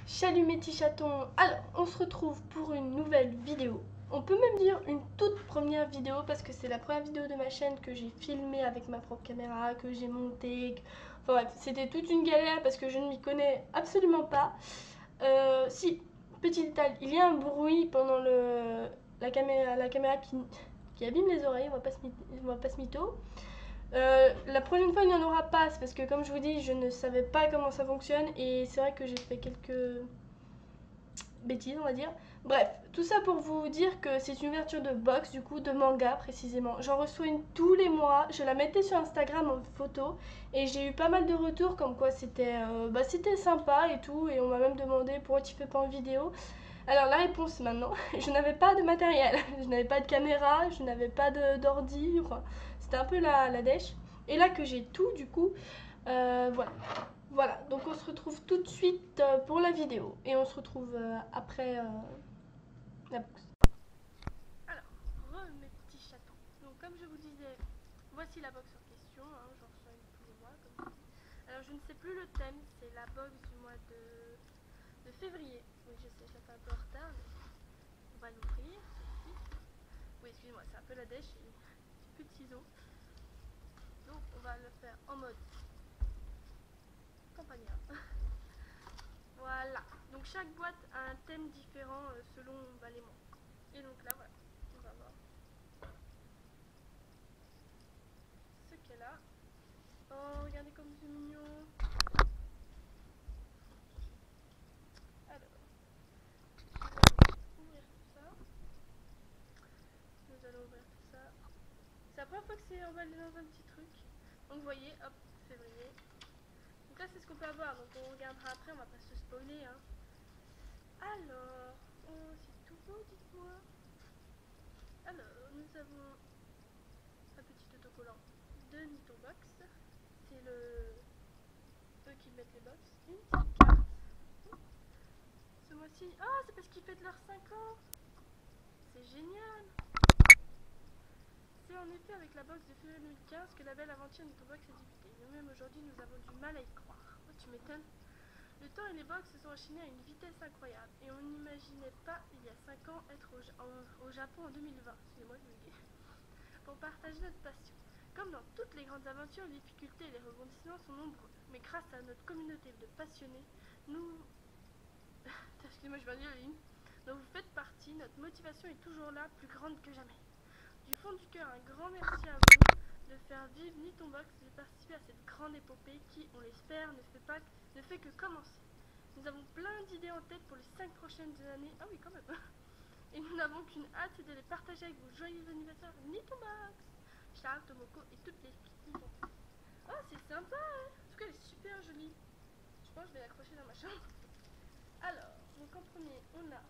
Salut mes petits chatons. Alors, on se retrouve pour une nouvelle vidéo. On peut même dire une toute première vidéo parce que c'est la première vidéo de ma chaîne que j'ai filmée avec ma propre caméra, que j'ai montée. Enfin bref, c'était toute une galère parce que je ne m'y connais absolument pas. Si, petit détail, il y a un bruit pendant la caméra qui abîme les oreilles, on va pas se mytho. La prochaine fois il n'y en aura pas, c'est parce que comme je vous dis, je ne savais pas comment ça fonctionne et c'est vrai que j'ai fait quelques bêtises on va dire. Bref, tout ça pour vous dire que c'est une ouverture de box, du coup de manga précisément. J'en reçois une tous les mois, je la mettais sur Instagram en photo et j'ai eu pas mal de retours comme quoi c'était sympa et tout, et on m'a même demandé pourquoi tu fais pas en vidéo. Alors la réponse maintenant, je n'avais pas de matériel, je n'avais pas de caméra, je n'avais pas d'ordi, enfin, c'était un peu la dèche. Et là que j'ai tout du coup, voilà. Voilà, donc on se retrouve tout de suite pour la vidéo et on se retrouve après la box. Alors, mes petits chatons. Donc comme je vous disais, voici la box en question, hein, j'en reçois une tous les mois comme je dis. Alors je ne sais plus le thème, c'est la box du mois de février. Oui, je sais, ça fait un peu en retard, mais on va l'ouvrir tout de suite. Oui, excusez-moi, c'est un peu la dèche, et plus de ciseaux. Donc on va le faire en mode campagnard. Voilà, donc chaque boîte a un thème différent selon les mois. Et donc là, voilà, on va voir ce qu'elle a. Oh, regardez comme c'est mignon. Alors, nous allons ouvrir tout ça. Nous allons ouvrir tout ça. C'est la première fois que c'est emballé dans un petit truc. Donc vous voyez, hop, février. Donc là, c'est ce qu'on peut avoir. Donc on regardera après, on va pas se spoiler. Hein. Alors, oh, c'est tout beau, dites-moi. Alors, nous avons un petit autocollant de Nitobox. C'est eux qui mettent les box. Une petite carte. Ce mois-ci. Ah, c'est parce qu'ils fêtent leurs 5 ans. C'est génial. C'est en effet avec la box de février 2015 que la belle aventure Nitobox a débuté. Nous-mêmes aujourd'hui, nous avons du mal à y croire. Oh, tu m'étonnes. Le temps et les box se sont enchaînés à une vitesse incroyable et on n'imaginait pas il y a 5 ans être au Japon en 2020. Excusez-moi, je vous dis. Pour partager notre passion. Comme dans toutes les grandes aventures, les difficultés et les rebondissements sont nombreux. Mais grâce à notre communauté de passionnés, nous... Excusez-moi, je vais dire la ligne. dont vous faites partie, notre motivation est toujours là, plus grande que jamais. Du fond du cœur, un grand merci à vous de faire vivre Nitonbox et de participer à cette grande épopée qui, on l'espère, ne fait que commencer. Nous avons plein d'idées en tête pour les 5 prochaines années. Ah oui, quand même. Et nous n'avons qu'une hâte, c'est de les partager avec vous. Joyeux anniversaire Nitonbox. Charles, Tomoko et toutes les filles. Oh, c'est sympa, hein. En tout cas, elle est super jolie. Je pense que je vais l'accrocher dans ma chambre. Alors, donc en premier, on a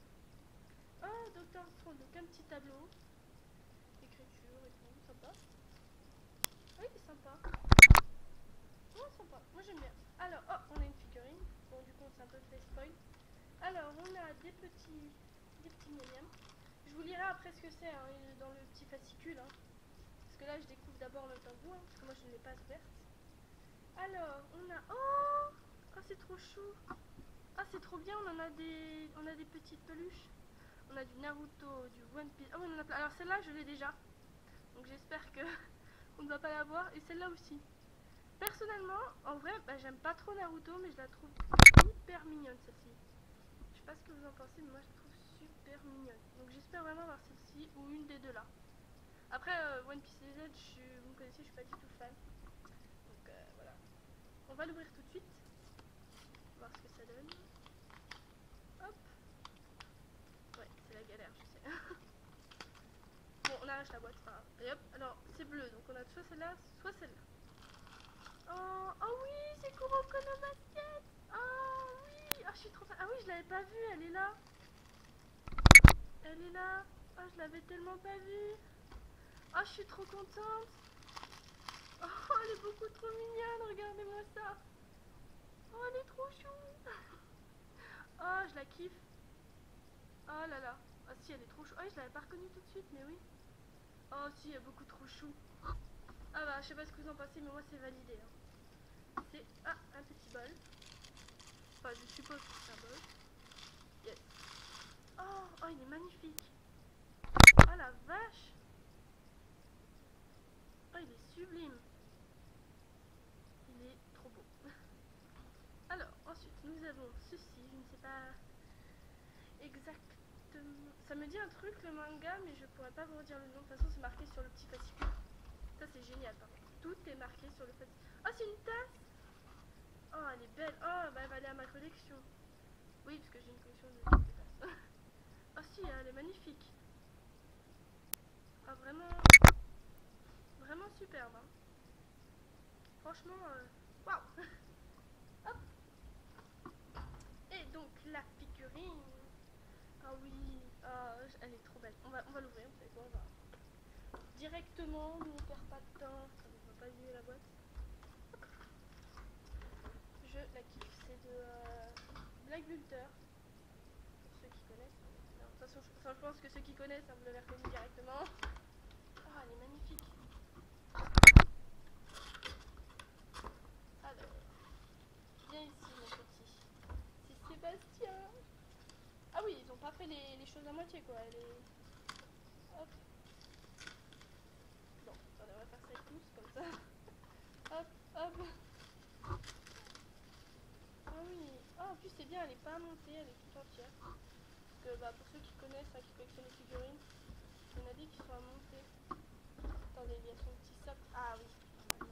Dr. Stone, donc un petit tableau. Écriture et tout, sympa. Oui, c'est sympa. Oh, sympa. Moi, j'aime bien. Alors, on a une figurine. Bon, du coup, c'est un peu fait spoil. Alors, on a des petits mignons. Je vous lirai après ce que c'est hein, dans le petit fascicule. Hein. Parce que là, je découvre d'abord en même temps que vous, hein, parce que moi, je ne l'ai pas ouverte. Alors, on a... Oh, c'est trop chou. Ah, c'est trop bien, on a des petites peluches. On a du Naruto, du One Piece. Ah oui, on en a plein. Alors, celle-là, je l'ai déjà. Donc, j'espère que on ne va pas la voir. Et celle-là aussi. Personnellement, en vrai, j'aime pas trop Naruto, mais je la trouve hyper mignonne, celle-ci. Je sais pas ce que vous en pensez, mais moi, je la trouve super mignonne. Donc, j'espère vraiment avoir celle-ci ou une des deux là. Après, One Piece Z, vous me connaissez, je suis pas du tout fan. Donc, voilà. On va l'ouvrir tout de suite. Voir ce que ça donne. Hop. Ouais, c'est la galère, je sais. Bon, on arrache la boîte, c'est pas grave. Et hop, alors, c'est bleu, donc on a soit celle-là, soit celle-là. Oh oui, c'est Kuroko no Basket. Oh oui, je suis trop fan. Ah oui, je l'avais pas vue, elle est là. Elle est là. Oh, je l'avais tellement pas vue. Oh, je suis trop contente. Oh, elle est beaucoup trop mignonne, regardez-moi ça. Oh, elle est trop chou. Oh, je la kiffe. Oh là là. Ah si, elle est trop chou. Oh, je l'avais pas reconnue tout de suite, mais oui. Oh si, elle est beaucoup trop chou. Ah bah, je sais pas ce que vous en pensez, mais moi c'est validé. Hein. C'est un petit bol. Enfin, je suppose que c'est un bol. Oh, il est magnifique. Oh la vache. Oh, il est sublime. Il est trop beau. Alors, ensuite, nous avons ceci. Je ne sais pas exactement. Ça me dit un truc, le manga, mais je pourrais pas vous redire le nom. De toute façon, c'est marqué sur le petit fascicule. Ça, c'est génial, par contre. Tout est marqué sur le fascicule. Oh, c'est une tasse. Oh, elle est belle. Oh, bah, elle va aller à ma collection. Oui, parce que j'ai une collection de tasses. Oh, si, elle est magnifique. Ah, vraiment, vraiment superbe. Hein. Franchement, waouh. Hop. Et donc, la figurine. Ah oui, elle est trop belle. On va l'ouvrir, vous savez quoi, on va directement, nous on perd pas de temps, ça ne va pas vider la boîte. Je la kiffe, c'est de Black Bulter, pour ceux qui connaissent. Non, de toute façon, je pense que ceux qui connaissent, vous l'avez reconnu directement. Ah, elle est magnifique. Alors, viens ici mon petit. C'est Sébastien. Ah oui, ils ont pas fait les choses à moitié quoi. Elle est... Hop. Bon, on va faire ça tous comme ça. Hop, hop. Ah oui. Ah, en plus c'est bien, elle est pas montée, elle est toute entière. Parce que bah, pour ceux qui connaissent, qui collectionnent les figurines, il y en a des qui sont à monter. Attendez, il y a son petit socle. Ah oui.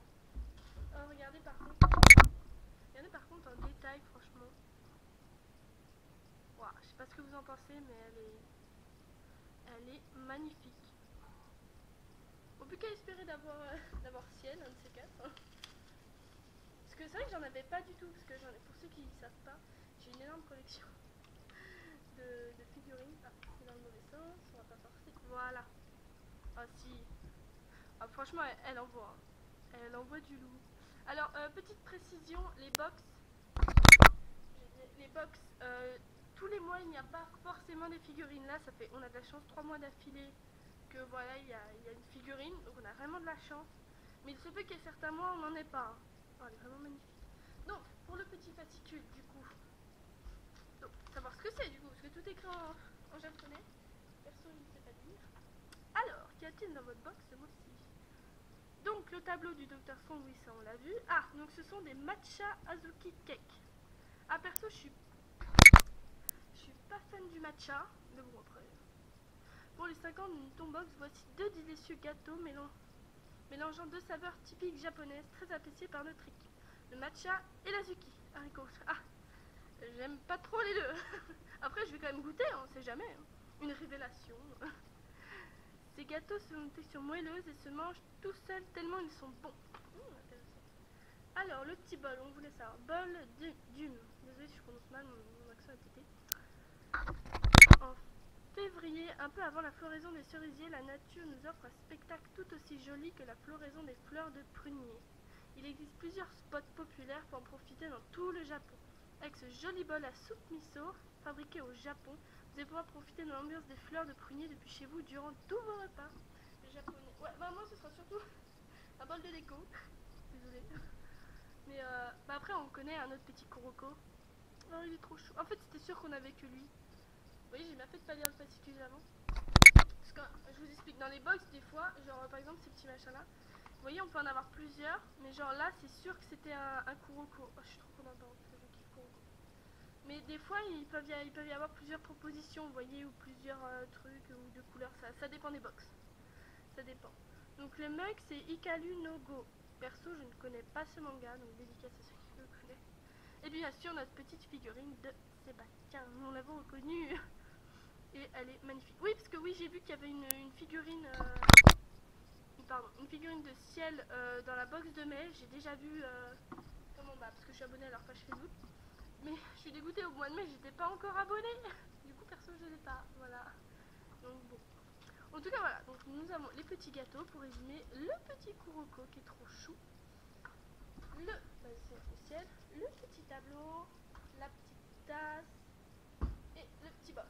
Oh, regardez par contre en détail, franchement. Wow, je sais pas ce que vous en pensez, mais elle est magnifique. On peut qu'à espérer d'avoir ciel, un de ces quatre. Hein. Parce que c'est vrai que j'en avais pas du tout, parce que pour ceux qui ne savent pas, j'ai une énorme collection de figurines. Ah, c'est dans le mauvais sens, on va pas forcer. Voilà. Ah si. Ah, franchement, elle envoie. Hein. Elle envoie du loup. Alors, petite précision, les box, tous les mois, il n'y a pas forcément des figurines. Là, on a de la chance, 3 mois d'affilée, que voilà, il y a une figurine. Donc, on a vraiment de la chance. Mais il se peut qu'il y ait certains mois, on n'en ait pas. Hein. Oh, elle est vraiment magnifique. Donc, pour le petit fascicule, du coup, donc, savoir ce que c'est, du coup, parce que tout est écrit en japonais. Perso, je ne sais pas lire. Alors, qu'y a-t-il dans votre box ce mois-ci? Donc, le tableau du Dr. Stone, oui, ça on l'a vu. Ah, donc ce sont des matcha azuki cake. Ah, perso, je suis pas fan du matcha, mais bon, après. Pour les 5 ans d'une Tombox, voici 2 délicieux gâteaux mélangeant 2 saveurs typiques japonaises très appréciées par notre équipe. Le matcha et l'azuki. Haricot. Ah, j'aime pas trop les deux. Après, je vais quand même goûter, on sait jamais. Hein. Une révélation. Ces gâteaux sont une texture moelleuse et se mangent tout seuls tellement ils sont bons. Intéressant. Alors, le petit bol, on voulait savoir. Bol d'hume. Désolée si je prononce mal, mon accent est pété. En février, un peu avant la floraison des cerisiers, la nature nous offre un spectacle tout aussi joli que la floraison des fleurs de prunier. Il existe plusieurs spots populaires pour en profiter dans tout le Japon. Avec ce joli bol à soupe miso, fabriqué au Japon, vous allez pouvoir profiter de l'ambiance des fleurs de prunier depuis chez vous durant tous vos repas. Les japonais... Ouais, bah moi ce sera surtout un bol de déco. Désolée. Mais bah après on connaît un autre petit Kuroko. Oh, il est trop chou. En fait c'était sûr qu'on avait que lui. Vous voyez, j'ai bien fait de pas lire le fascicule avant. Parce que je vous explique, dans les box des fois, genre par exemple ces petits machins là, vous voyez on peut en avoir plusieurs, mais genre là c'est sûr que c'était un Kuroko. Oh, je suis trop contente parce que je kiffe Kuroko. Mais des fois il peut y avoir plusieurs propositions, vous voyez, ou plusieurs trucs ou de couleurs, ça dépend des box. Ça dépend. Donc le mug c'est Ikalu no Go. Perso je ne connais pas ce manga, donc dédicace à ceux qui le connaissent. Et bien sûr notre petite figurine de Sébastien, nous l'avons reconnue. Et elle est magnifique. Oui, parce que oui, j'ai vu qu'il y avait une figurine, une figurine de ciel dans la box de mai. J'ai déjà vu, parce que je suis abonnée à leur page Facebook. Mais je suis dégoûtée, au mois de mai, j'étais pas encore abonnée. Du coup, perso, je l'ai pas. Voilà. Donc bon. En tout cas, voilà. Donc nous avons les petits gâteaux. Pour résumer, le petit Kuroko qui est trop chou. C'est le ciel. Le petit tableau. La petite tasse. Et le petit bol.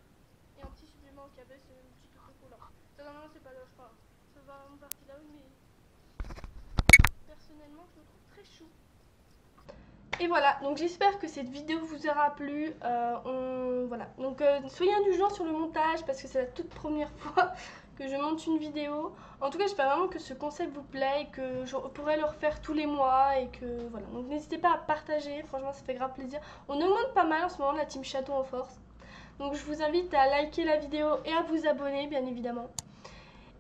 Et un petit supplément qu'il y avait, c'est un petit autocollant. Ça, non, c'est pas là, je crois. Ça va en partie là-haut, mais personnellement, je le trouve très chou. Et voilà, donc j'espère que cette vidéo vous aura plu. Voilà, donc soyez indulgents sur le montage parce que c'est la toute première fois que je monte une vidéo. En tout cas, j'espère vraiment que ce concept vous plaît et que je pourrais le refaire tous les mois et que voilà. Donc n'hésitez pas à partager, franchement ça fait grave plaisir. On augmente pas mal en ce moment la team Chaton en force. Donc je vous invite à liker la vidéo et à vous abonner bien évidemment.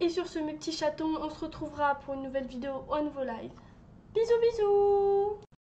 Et sur ce mes petits chatons, on se retrouvera pour une nouvelle vidéo ou un nouveau live. Bisous bisous.